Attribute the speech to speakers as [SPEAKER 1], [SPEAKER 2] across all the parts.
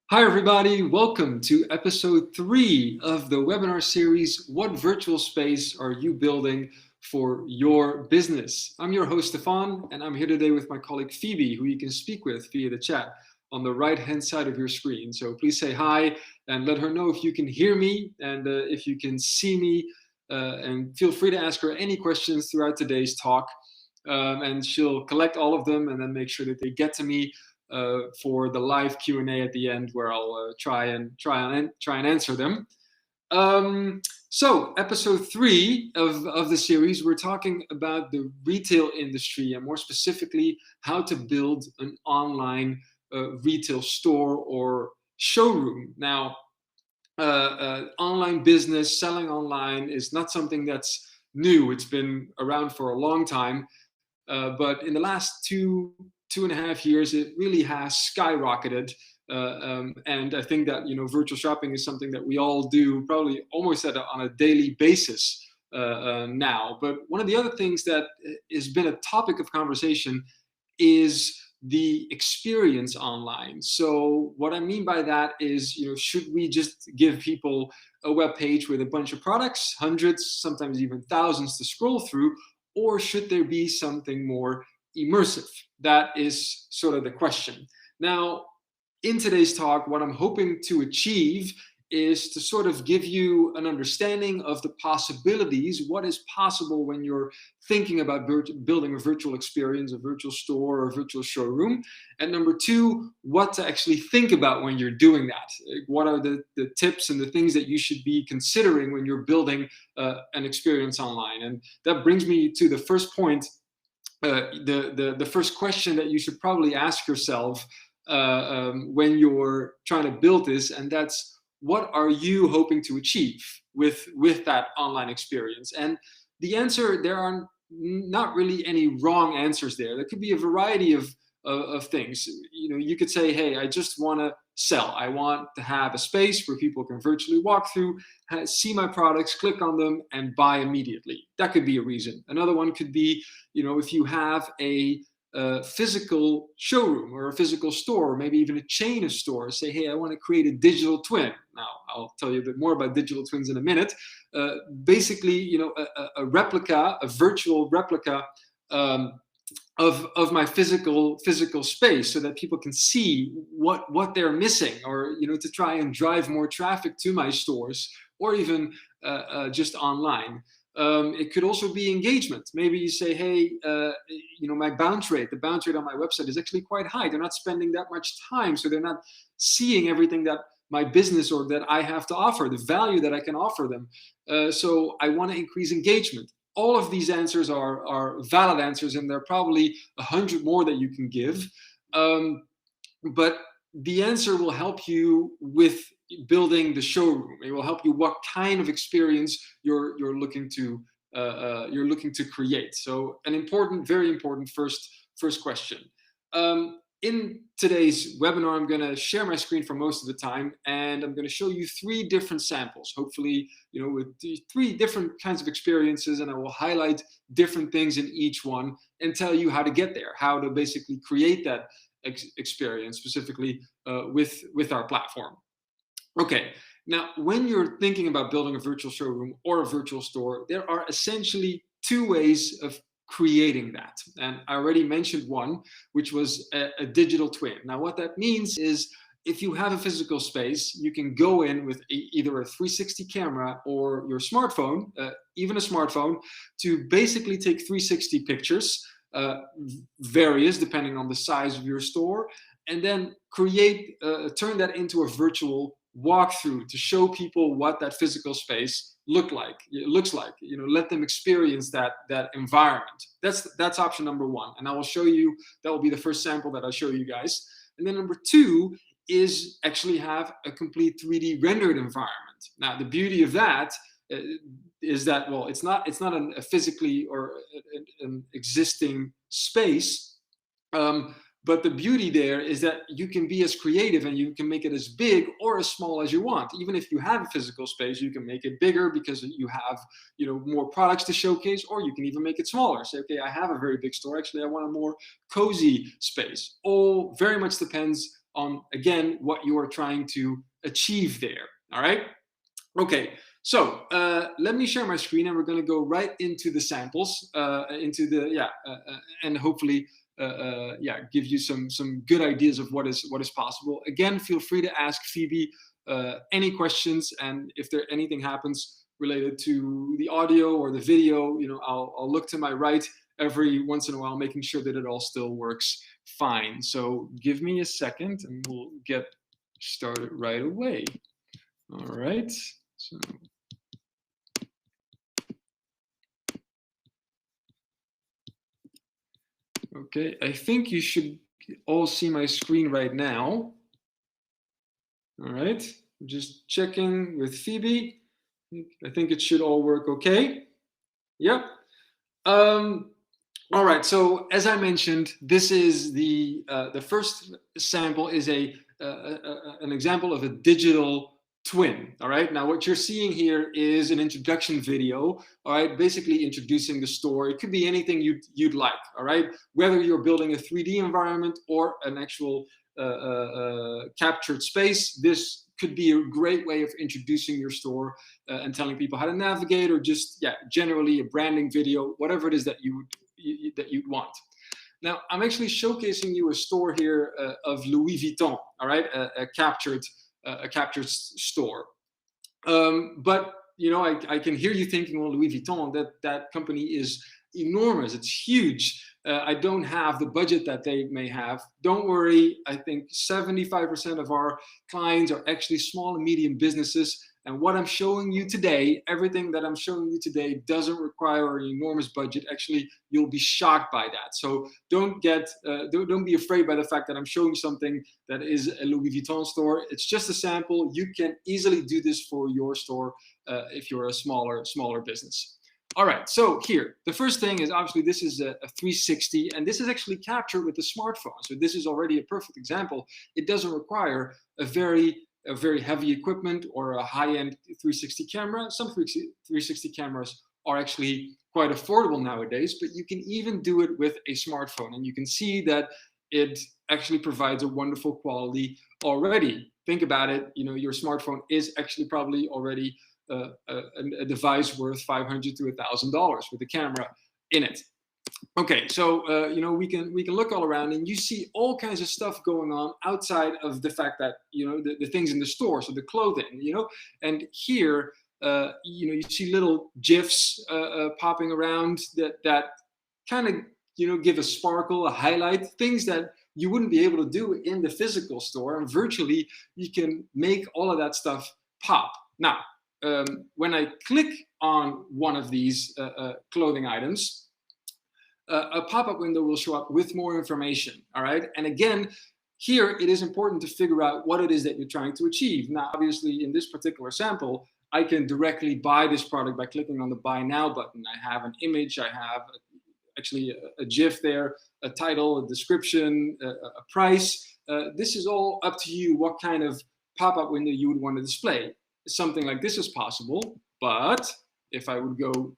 [SPEAKER 1] Hi, everybody. Welcome to episode 3 of the webinar series, What Virtual Space Are You Building for Your Business? I'm your host, Stefan, and I'm here today with my colleague, Phoebe, who you can speak with via the chat on the right-hand side of your screen. So please say hi and let her know if you can hear me and if you can see me. And feel free to ask her any questions throughout today's talk. And she'll collect all of them and then make sure that they get to me for the live Q&A at the end, where I'll try and answer them. So episode 3 of the series, we're talking about the retail industry and more specifically how to build an online retail store or showroom. Now, online business, selling online is not something that's new. It's been around for a long time. But in the last two and a half years, it really has skyrocketed. And I think that virtual shopping is something that we all do probably almost on a daily basis now. But one of the other things that has been a topic of conversation is the experience online. So what I mean by that is, should we just give people a web page with a bunch of products, hundreds, sometimes even thousands to scroll through, or should there be something more immersive? That is sort of the question. Now, in today's talk, what I'm hoping to achieve is to sort of give you an understanding of the possibilities, what is possible when you're thinking about building a virtual experience, a virtual store, or a virtual showroom. And number 2, what to actually think about when you're doing that. What are the tips and the things that you should be considering when you're building an experience online? And that brings me to the first point, the first question that you should probably ask yourself when you're trying to build this, and that's, what are you hoping to achieve with that online experience? And the answer, there are not really any wrong answers there. There could be a variety of things. You could say, hey, I just want to sell. I want to have a space where people can virtually walk through, see my products, click on them, and buy immediately. That could be a reason. Another one could be, if you have a physical showroom or a physical store, or maybe even a chain of stores, say, hey, I want to create a digital twin. Now, I'll tell you a bit more about digital twins in a minute. Basically, a replica, a virtual replica of my physical space, so that people can see what they're missing, or to try and drive more traffic to my stores, or even just online. It could also be engagement. Maybe you say, hey, my bounce rate, the bounce rate on my website is actually quite high. They're not spending that much time, so they're not seeing everything that my business or that I have to offer, the value that I can offer them. So I want to increase engagement. All of these answers are valid answers, and there are probably 100 more that you can give. But the answer will help you with building the showroom. It will help you what kind of experience you're looking to create. So an important, very important first question. In today's webinar, I'm going to share my screen for most of the time, and I'm going to show you 3 different samples, hopefully, with 3 different kinds of experiences, and I will highlight different things in each one and tell you how to get there, how to basically create that experience specifically with our platform. Okay, now when you're thinking about building a virtual showroom or a virtual store, there are essentially 2 ways of creating that. And I already mentioned one, which was a digital twin. Now what that means is, if you have a physical space, you can go in with either a 360 camera or your smartphone, even a smartphone, to basically take 360 pictures, various depending on the size of your store, and then turn that into a virtual walkthrough to show people what that physical space looks like. Let them experience that environment. That's option number 1, and I will show you. That will be the first sample that I show you guys. And then number 2 is actually have a complete 3D rendered environment. Now the beauty of that is that, well, it's not a physically or an existing space. But the beauty there is that you can be as creative and you can make it as big or as small as you want. Even if you have a physical space, you can make it bigger because you have more products to showcase, or you can even make it smaller. Say, okay, I have a very big store. Actually, I want a more cozy space. All very much depends on, again, what you are trying to achieve there. All right. Okay, so let me share my screen, and we're going to go right into the samples, and hopefully, give you some good ideas of what is possible. Again, feel free to ask Phoebe any questions, and if there anything happens related to the audio or the video, I'll look to my right every once in a while, making sure that it all still works fine. So give me a second, and we'll get started right away. All right. So, okay, I think you should all see my screen right now. All right, just checking with Phoebe. I think it should all work okay. Yep. All right, so as I mentioned, this is the first sample is an example of a digital twin. All right, now what you're seeing here is an introduction video. All right, basically introducing the store. It could be anything you'd like. All right, whether you're building a 3D environment or an actual captured space, this could be a great way of introducing your store and telling people how to navigate, or just generally a branding video, whatever it is that you'd want. Now, I'm actually showcasing you a store here of Louis Vuitton. All right, a captured store. But I can hear you thinking, well, Louis Vuitton, that company is enormous. It's huge. I don't have the budget that they may have. Don't worry. I think 75% of our clients are actually small and medium businesses. And what I'm showing you today, everything that I'm showing you today, doesn't require an enormous budget. Actually, you'll be shocked by that. So don't be afraid by the fact that I'm showing something that is a Louis Vuitton store. It's just a sample. You can easily do this for your store if you're a smaller business. All right, so here, the first thing is obviously this is a 360, and this is actually captured with the smartphone. So this is already a perfect example. It doesn't require a very heavy equipment or a high-end 360 camera. Some 360 cameras are actually quite affordable nowadays, but you can even do it with a smartphone, and you can see that it actually provides a wonderful quality already. Think about it, your smartphone is actually probably already a device worth $500 to $1,000 with a camera in it. Okay, so we can look all around, and you see all kinds of stuff going on outside of the fact that the things in the store, so the clothing, and here you see little gifs popping around that kind of give a sparkle, a highlight, things that you wouldn't be able to do in the physical store, and virtually you can make all of that stuff pop. Now, when I click on one of these clothing items, a pop-up window will show up with more information. All right, and again, here it is important to figure out what it is that you're trying to achieve. Now, obviously, in this particular sample, I can directly buy this product by clicking on the Buy Now button. I have an image, I have actually a GIF there, a title, a description, a price. This is all up to you what kind of pop-up window you would want to display. Something like this is possible, but if I would go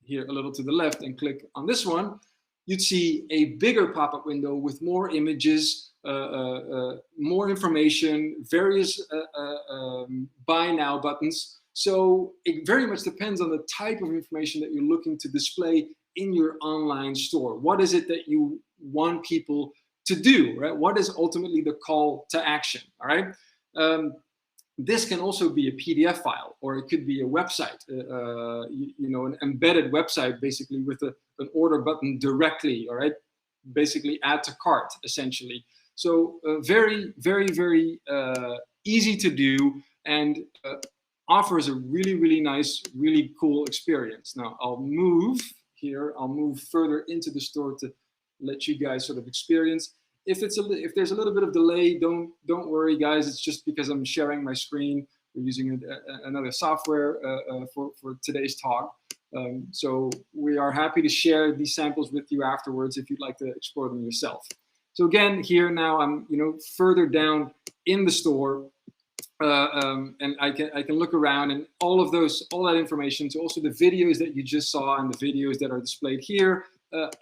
[SPEAKER 1] here a little to the left and click on this one, you'd see a bigger pop-up window with more images, more information, various buy now buttons. So it very much depends on the type of information that you're looking to display in your online store. What is it that you want people to do, right? What is ultimately the call to action, all right? This can also be a PDF file, or it could be a website, an embedded website, basically with an order button directly, all right? Basically add to cart, essentially. So very, very, very easy to do, and offers a really, really nice, really cool experience. Now I'll move further into the store to let you guys sort of experience. If there's a little bit of delay, don't worry, guys. It's just because I'm sharing my screen. We're using another software for today's talk. So we are happy to share these samples with you afterwards if you'd like to explore them yourself. So again, here now I'm further down in the store, and I can look around, and all that information. So also the videos that you just saw and the videos that are displayed here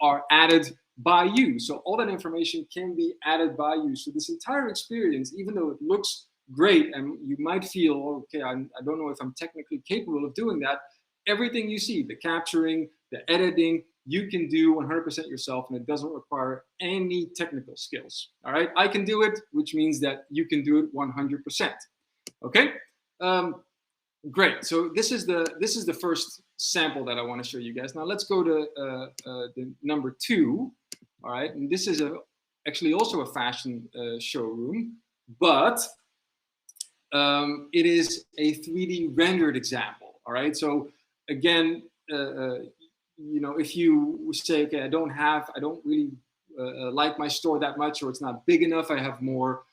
[SPEAKER 1] are added by you. So all that information can be added by you. So this entire experience, even though it looks great and you might feel, okay, I don't know if I'm technically capable of doing that, everything you see, the capturing, the editing, you can do 100% yourself, and it doesn't require any technical skills. All right, I can do it, which means that you can do it 100%. Okay, great. So this is the first sample that I want to show you guys. Now let's go to the number 2. All right, and this is actually also a fashion showroom, but it is a 3D rendered example. All right, so again, you know, if you say, okay, I don't really like my store that much, or it's not big enough, I have more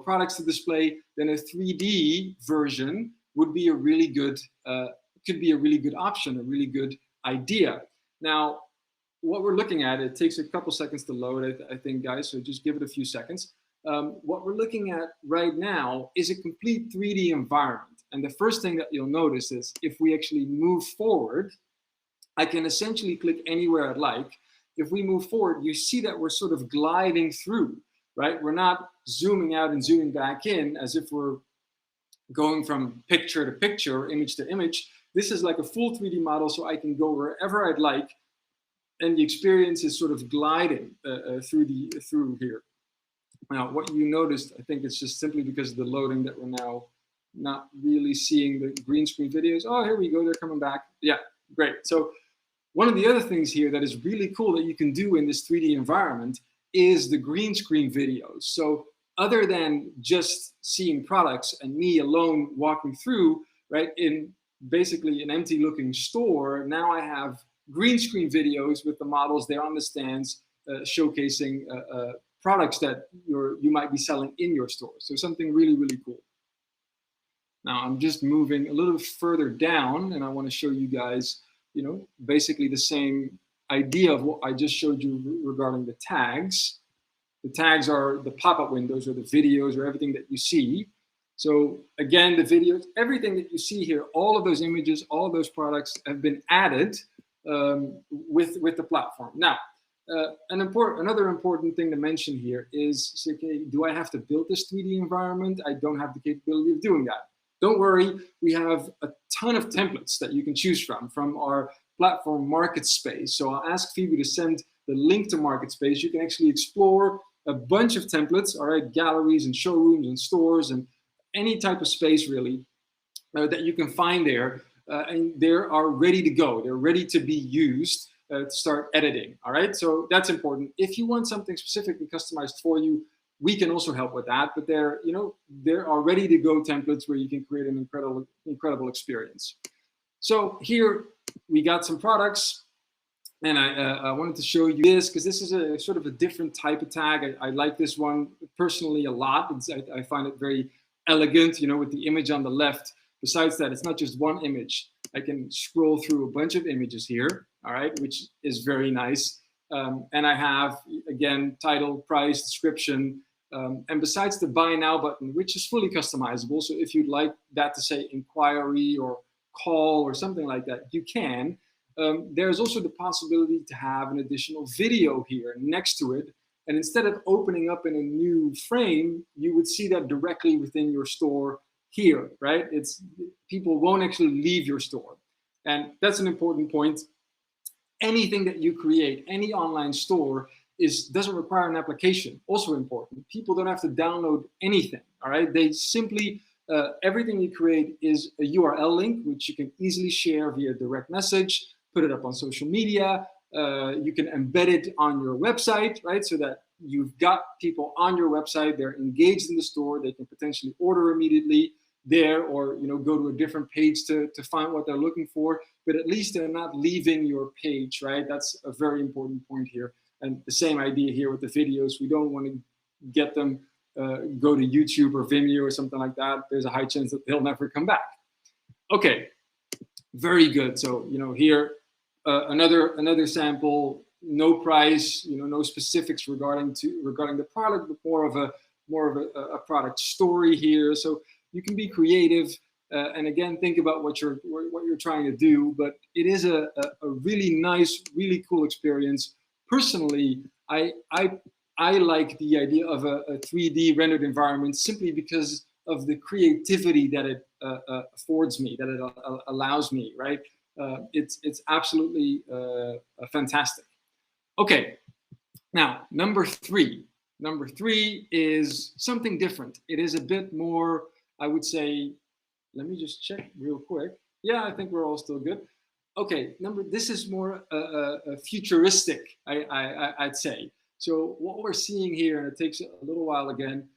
[SPEAKER 1] products to display, then a 3D version would be a really good, could be a really good option, a really good idea. Now, what we're looking at, it takes a couple seconds to load, I think, guys, so just give it a few seconds. What we're looking at right now is a complete 3D environment. And the first thing that you'll notice is if we actually move forward, I can essentially click anywhere I'd like. If we move forward, you see that we're sort of gliding through, right? We're not zooming out and zooming back in as if we're going from picture to picture, or image to image. This is like a full 3D model, so I can go wherever I'd like, and the experience is sort of gliding through here. Now, what you noticed, I think it's just simply because of the loading that we're now not really seeing the green screen videos. Oh, here we go, they're coming back. Yeah, great. So one of the other things here that is really cool that you can do in this 3D environment is the green screen videos. So other than just seeing products and me alone walking through, right, in basically an empty looking store, now I have green screen videos with the models there on the stands showcasing products that you might be selling in your store. So something really, really cool. Now I'm just moving a little further down, and I want to show you guys, you know, basically the same idea of what I just showed you regarding the tags. The tags are the pop-up windows or the videos or everything that you see. So again, the videos, everything that you see here, all of those images, all of those products have been added with the platform. Now, another important thing to mention here is, okay, do I have to build this 3D environment? I don't have the capability of doing that. Don't worry, we have a ton of templates that you can choose from our platform MarketSpace. So I'll ask Phoebe to send the link to MarketSpace. You can actually explore a bunch of templates, all right, galleries and showrooms and stores and any type of space really that you can find there. And they are ready to go. They're ready to be used to start editing, all right? So that's important. If you want something specifically customized for you, we can also help with that, but there are ready to go templates where you can create an incredible experience. So here we got some products, and I wanted to show you this because this is a sort of a different type of tag. I like this one personally a lot. I find it very elegant, you know, with the image on the left. Besides that, it's not just one image. I can scroll through a bunch of images here, all right, which is very nice. And I have, again, title, price, description, and besides the buy now button, which is fully customizable. So if you'd like that to say inquiry or call or something like that, you can. There's also the possibility to have an additional video here next to it. And instead of opening up in a new frame, you would see that directly within your store here, right? People won't actually leave your store. And that's an important point. Anything that you create, any online store, doesn't require an application. Also important. People don't have to download anything, all right? They simply, everything you create is a URL link, which you can easily share via direct message, put it up on social media. You can embed it on your website, right? So that you've got people on your website, they're engaged in the store, they can potentially order immediately there, or go to a different page to find what they're looking for, but at least they're not leaving your page, right? That's a very important point here. And the same idea here with the videos. We don't want to get them go to YouTube or Vimeo or something like that. There's a high chance that they'll never come back. Okay, very good. So here another sample. No price, no specifics regarding the product, but more of a product story here. So you can be creative, and again, think about what you're trying to do. But it is a really nice, really cool experience. Personally, I like the idea of a 3D rendered environment simply because of the creativity that it affords me, that it allows me, right? It's absolutely fantastic. Okay, now number three. Number three is something different. It is a bit more, I would say, let me just check real quick. Yeah, I think we're all still good. Okay, this is more futuristic, I'd say. So what we're seeing here, and it takes a little while again,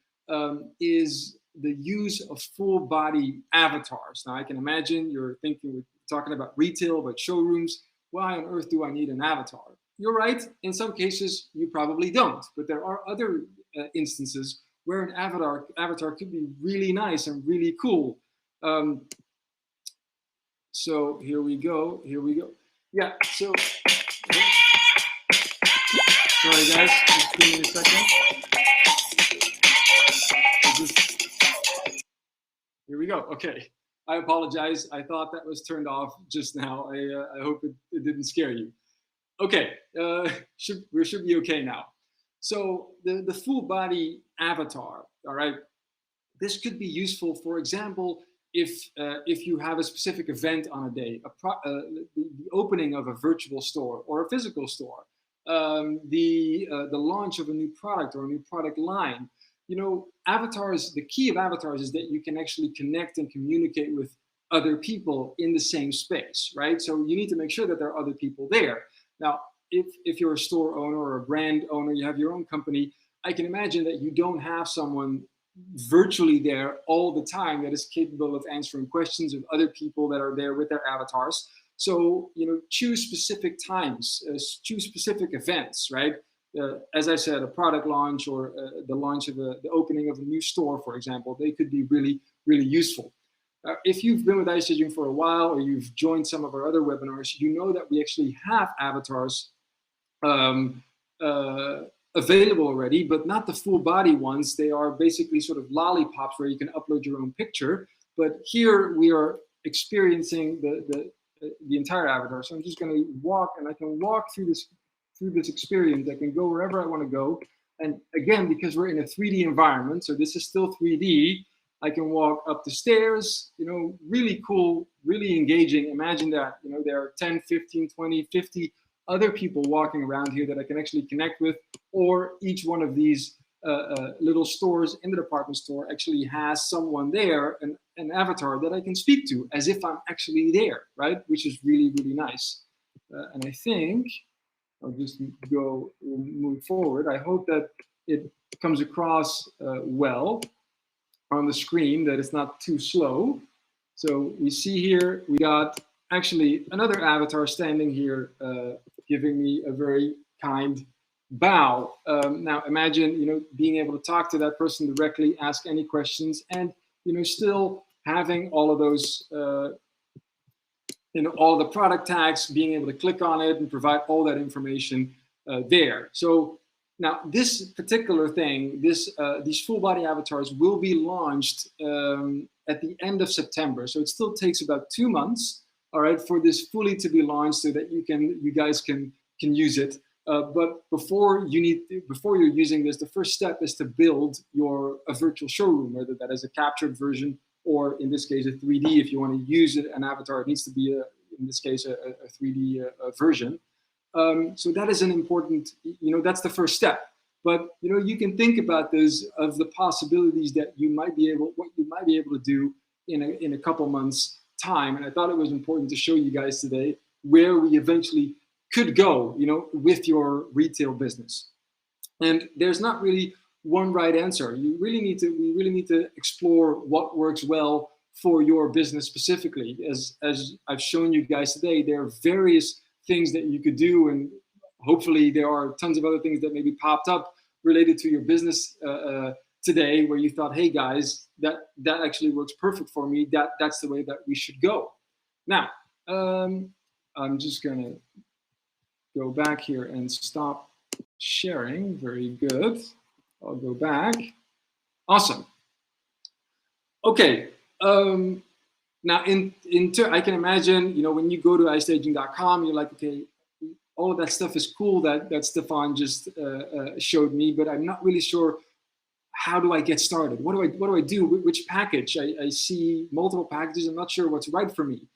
[SPEAKER 1] is the use of full body avatars. Now I can imagine you're thinking, we're talking about retail, but showrooms, why on earth do I need an avatar? You're right, in some cases you probably don't, but there are other instances where an avatar could be really nice and really cool. So here we go. Here we go. Yeah. So sorry guys, just give me a second. Here we go. Okay. I apologize. I thought that was turned off just now. I hope it didn't scare you. Okay. We should be okay now. So the full body avatar. All right. This could be useful, for example, if you have a specific event on a day, the opening of a virtual store or a physical store, the launch of a new product or a new product line. You know, avatars. The key of avatars is that you can actually connect and communicate with other people in the same space, right? So you need to make sure that there are other people there. Now, if you're a store owner or a brand owner, you have your own company. I can imagine that you don't have someone virtually there all the time that is capable of answering questions of other people that are there with their avatars. So, you know, choose specific times, choose specific events, right? As I said, a product launch or the launch of the opening of a new store, for example, they could be really, really useful. If you've been with iStaging for a while or you've joined some of our other webinars, you know that we actually have avatars um, available already, but not the full body ones. They are basically sort of lollipops where you can upload your own picture. But here we are experiencing the entire avatar. So I'm just going to walk, and I can walk through this experience. I can go wherever I want to go. And again, because we're in a 3D environment, so this is still 3D, I can walk up the stairs, you know, really cool, really engaging. Imagine that, you know, there are 10, 15, 20, 50 other people walking around here that I can actually connect with, or each one of these little stores in the department store actually has someone there, an avatar that I can speak to as if I'm actually there, right? Which is really, really nice. And I think I'll just move forward. I hope that it comes across well on the screen, that it's not too slow. So we see here, we got actually another avatar standing here, giving me a very kind bow. Now imagine, you know, being able to talk to that person directly, ask any questions, and, you know, still having all of those, you know, all the product tags, being able to click on it and provide all that information there. So now this particular thing, these full body avatars will be launched at the end of September. So it still takes about 2 months, all right, for this fully to be launched so that you guys can use it. But before you're using this, the first step is to build a virtual showroom, whether that is a captured version or in this case a 3D. If you want to use an avatar, it needs to be in this case a 3D version. So that is an important, you know, that's the first step. But, you know, you can think about this, of the possibilities that what you might be able to do in a couple months time. And I thought it was important to show you guys today where we eventually could go, you know, with your retail business. And there's not really one right answer. We really need to explore what works well for your business specifically. As I've shown you guys today, there are various things that you could do, and hopefully there are tons of other things that maybe popped up related to your business today, where you thought, hey guys, that actually works perfect for me. That's the way that we should go. Now, I'm just gonna go back here and stop sharing. Very good. I'll go back. Awesome. Okay. Now, I can imagine, you know, when you go to iStaging.com, you're like, okay, all of that stuff is cool that Stefan just showed me, but I'm not really sure how do I get started? What do I do? Which package? I see multiple packages. I'm not sure what's right for me.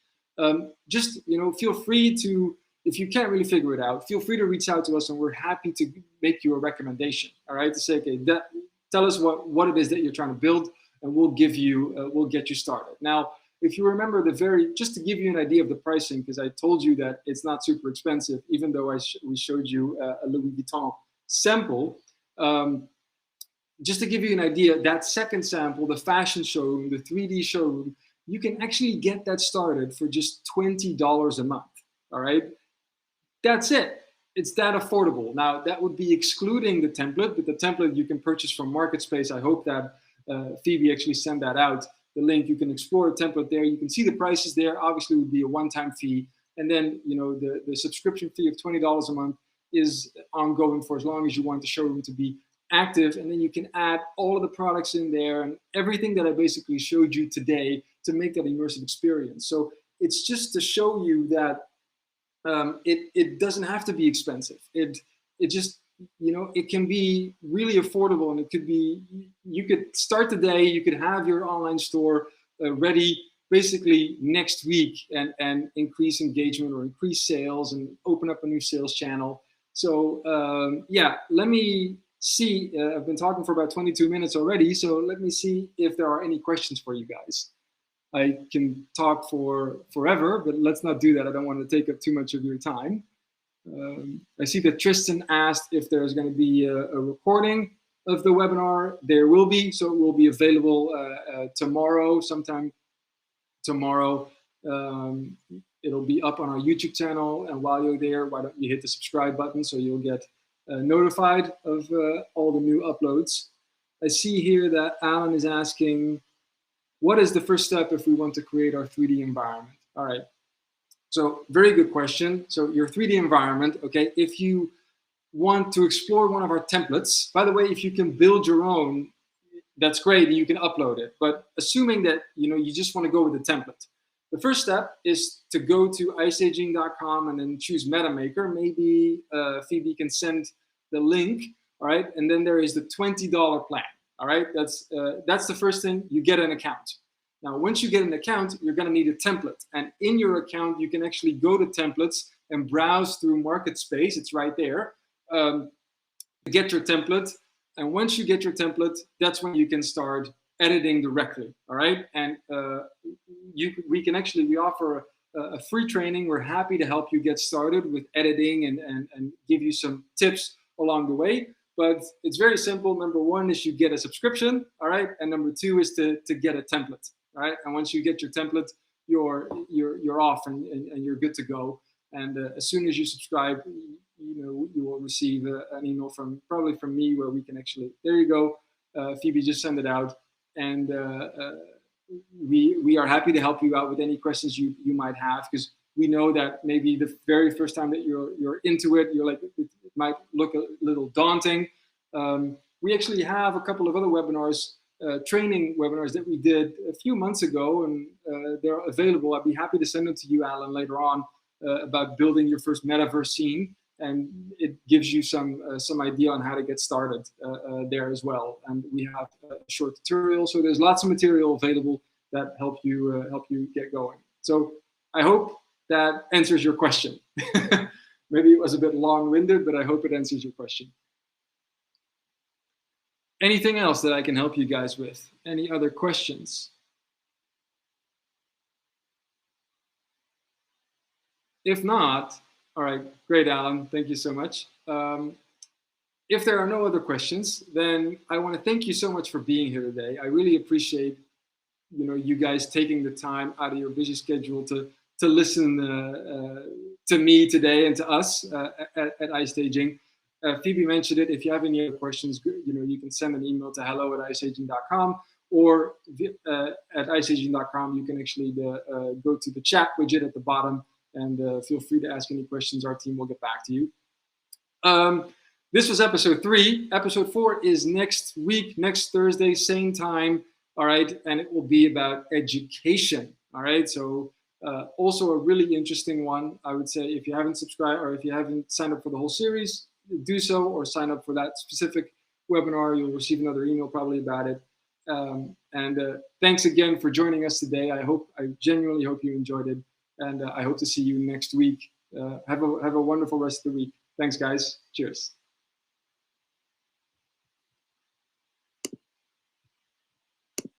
[SPEAKER 1] Just feel free to, if you can't really figure it out, feel free to reach out to us, and we're happy to make you a recommendation. All right, to say, okay, tell us what it is that you're trying to build, and we'll get you started. Now, if you remember just to give you an idea of the pricing, because I told you that it's not super expensive, even though we showed you a Louis Vuitton sample. Just to give you an idea, that second sample, the fashion showroom, the 3D showroom, you can actually get that started for just $20 a month. All right, that's it. It's that affordable. Now, that would be excluding the template, but the template you can purchase from MarketSpace. I hope that Phoebe actually sent that out. The link, you can explore a template there. You can see the prices there. Obviously, it would be a one-time fee. And then, the subscription fee of $20 a month is ongoing for as long as you want the showroom to be active. And then you can add all of the products in there and everything that I basically showed you today to make that immersive experience. So it's just to show you that it doesn't have to be expensive. It just, it can be really affordable, and it could be, you could start today, you could have your online store ready basically next week and increase engagement or increase sales and open up a new sales channel. So yeah, let me see. I've been talking for about 22 minutes already, so let me see if there are any questions for you guys. I can talk for forever, but let's not do that. I don't want to take up too much of your time. I see that Tristan asked if there's going to be a recording of the webinar. There will be, so it will be available tomorrow, sometime tomorrow. It'll be up on our YouTube channel, and while you're there, why don't you hit the subscribe button so you'll get notified of all the new uploads. I see here that Alan is asking, what is the first step if we want to create our 3D environment? All right. So very good question. So your 3D environment, okay, if you want to explore one of our templates, by the way, if you can build your own, that's great, and you can upload it. But assuming that you just want to go with the template, the first step is to go to iStaging.com and then choose MetaMaker. Maybe Phoebe can send the link. All right, and then there is the $20 plan. All right, that's the first thing. You get an account. Now, once you get an account, you're going to need a template. And in your account, you can actually go to templates and browse through MarketSpace. It's right there. Get your template. And once you get your template, that's when you can start editing directly. All right. And we offer a free training. We're happy to help you get started with editing and give you some tips along the way. But it's very simple. Number one is you get a subscription, all right, and number two is to get a template, all right. And once you get your template, you're off and you're good to go. And as soon as you subscribe, you will receive an email probably from me where we can actually. There you go, Phoebe just sent it out, and we are happy to help you out with any questions you might have, because we know that maybe the very first time that you're into it, you're like, it might look a little daunting. We actually have a couple of other webinars, training webinars that we did a few months ago, and they're available. I'd be happy to send them to you, Alan, later on, about building your first metaverse scene, and it gives you some idea on how to get started there as well. And we have a short tutorial, so there's lots of material available that help you get going. So I hope that answers your question. Maybe it was a bit long-winded, but I hope it answers your question. Anything else that I can help you guys with? Any other questions? If not, all right, great, Alan. Thank you so much. If there are no other questions, then I want to thank you so much for being here today. I really appreciate you guys taking the time out of your busy schedule to listen to me today and to us at iStaging. Phoebe mentioned it. If you have any other questions, you can send an email to hello@iStaging.com, or at iStaging.com, you can actually go to the chat widget at the bottom and feel free to ask any questions. Our team will get back to you. This was episode 3. Episode 4 is next week, next Thursday, same time. All right, and it will be about education. All right, so Also a really interesting one, I would say. If you haven't subscribed or if you haven't signed up for the whole series, do so, or sign up for that specific webinar. You'll receive another email probably about it. And thanks again for joining us today. I genuinely hope you enjoyed it, and I hope to see you next week. Have a wonderful rest of the week. Thanks, guys. Cheers.